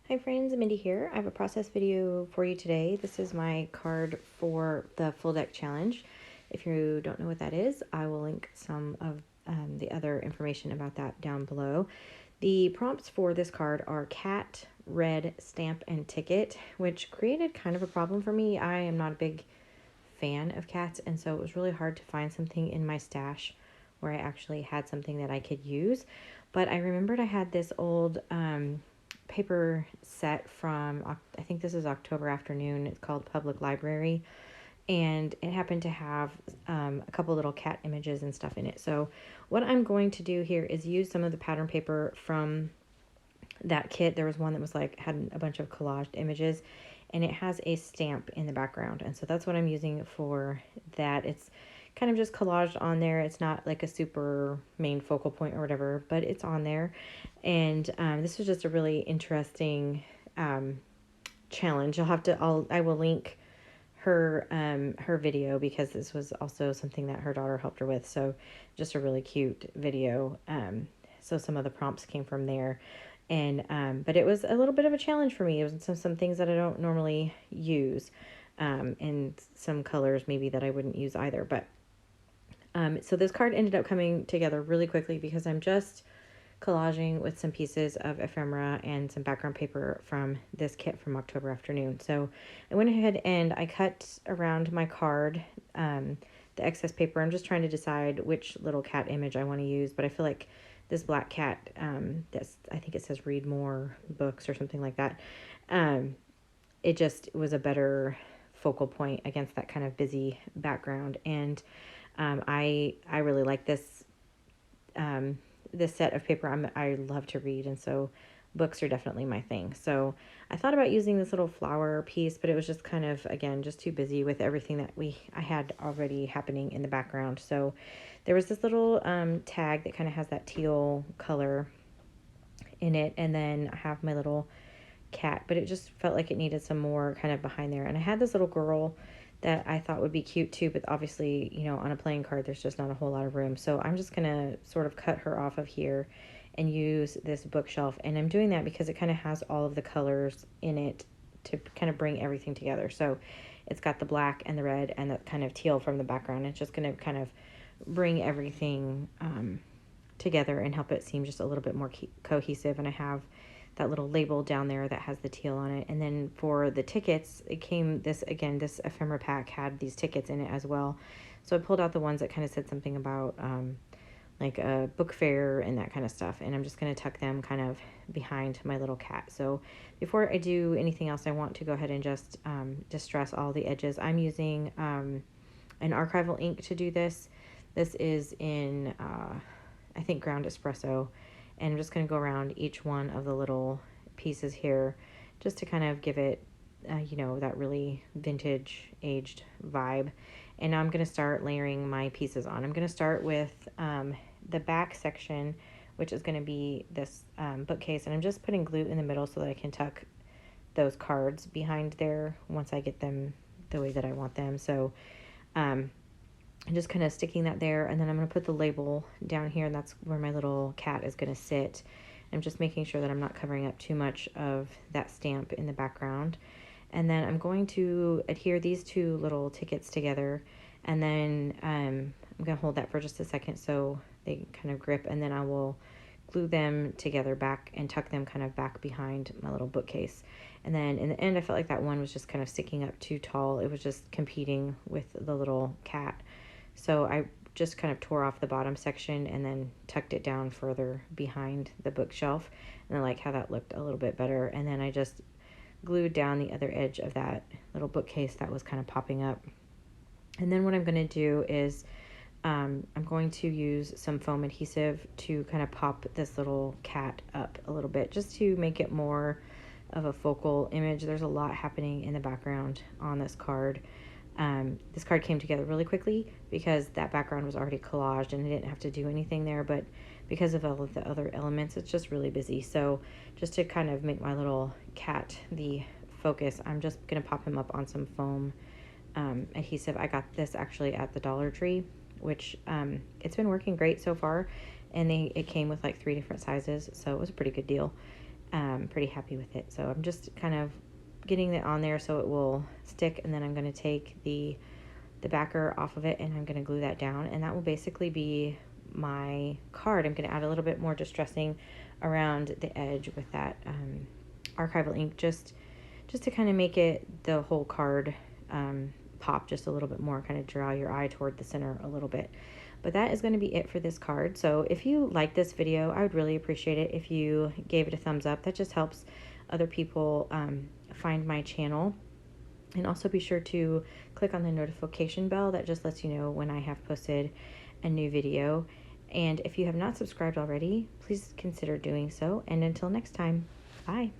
Hi friends, Mindy here. I have a process video for you today. This is my card for the full deck challenge. If you don't know what that is, I will link some of the other information about that down below. The prompts for this card are cat, red, stamp, and ticket, which created kind of a problem for me. I am not a big fan of cats, and so it was really hard to find something in my stash where I actually had something that I could use. But I remembered I had this old paper set from, I think this is October Afternoon. It's called Public Library, and it happened to have a couple little cat images and stuff in it. So what I'm going to do here is use some of the pattern paper from that kit. There was one that was had a bunch of collaged images, and it has a stamp in the background, and so that's what I'm using for that. It's kind of just collaged on there. It's not like a super main focal point or whatever, but it's on there. And this was just a really interesting challenge. I will link her video, because this was also something that her daughter helped her with. So just a really cute video. So some of the prompts came from there. And but it was a little bit of a challenge for me. It was some things that I don't normally use, and some colors maybe that I wouldn't use either. But so this card ended up coming together really quickly because I'm just collaging with some pieces of ephemera and some background paper from this kit from October Afternoon. So I went ahead and I cut around my card, the excess paper. I'm just trying to decide which little cat image I want to use, but I feel like this black cat, I think it says read more books or something like that. It just was a better focal point against that kind of busy background. And I really like this this set of paper. I love to read, and so books are definitely my thing. So I thought about using this little flower piece, but it was just kind of, again, just too busy with everything that I had already happening in the background. So there was this little tag that kind of has that teal color in it, and then I have my little cat, but it just felt like it needed some more kind of behind there. And I had this little girl that I thought would be cute too, but obviously, on a playing card, there's just not a whole lot of room. So I'm just going to sort of cut her off of here and use this bookshelf. And I'm doing that because it kind of has all of the colors in it to kind of bring everything together. So it's got the black and the red and the kind of teal from the background. It's just going to kind of bring everything together and help it seem just a little bit more cohesive. And I have that little label down there that has the teal on it. And then for the tickets, it came this ephemera pack had these tickets in it as well. So I pulled out the ones that kind of said something about like a book fair and that kind of stuff. And I'm just going to tuck them kind of behind my little cat. So before I do anything else, I want to go ahead and just distress all the edges. I'm using an archival ink to do this. This is in, I think, ground espresso. And I'm just going to go around each one of the little pieces here just to kind of give it, that really vintage aged vibe. And now I'm going to start layering my pieces on. I'm going to start with the back section, which is going to be this bookcase. And I'm just putting glue in the middle so that I can tuck those cards behind there once I get them the way that I want them. So I'm just kind of sticking that there, and then I'm going to put the label down here, and that's where my little cat is going to sit. I'm just making sure that I'm not covering up too much of that stamp in the background. And then I'm going to adhere these two little tickets together, and then I'm going to hold that for just a second so they kind of grip, and then I will glue them together back and tuck them kind of back behind my little bookcase. And then in the end, I felt like that one was just kind of sticking up too tall. It was just competing with the little cat. So I just kind of tore off the bottom section and then tucked it down further behind the bookshelf. And I like how that looked a little bit better. And then I just glued down the other edge of that little bookcase that was kind of popping up. And then what I'm going to do is I'm going to use some foam adhesive to kind of pop this little cat up a little bit, just to make it more of a focal image. There's a lot happening in the background on this card. This card came together really quickly because that background was already collaged and I didn't have to do anything there, but because of all of the other elements, it's just really busy. So just to kind of make my little cat the focus, I'm just going to pop him up on some foam adhesive. I got this actually at the Dollar Tree, which it's been working great so far, and it came with like 3 different sizes, so it was a pretty good deal. pretty happy with it. So I'm just kind of getting it on there so it will stick, and then I'm going to take the backer off of it and I'm going to glue that down, and that will basically be my card. I'm going to add a little bit more distressing around the edge with that archival ink, just to kind of make it, the whole card, pop just a little bit more, kind of draw your eye toward the center a little bit. But that is going to be it for this card. So if you like this video, I would really appreciate it if you gave it a thumbs up. That just helps other people find my channel. And also be sure to click on the notification bell. That just lets you know when I have posted a new video. And if you have not subscribed already, please consider doing so. And until next time, bye.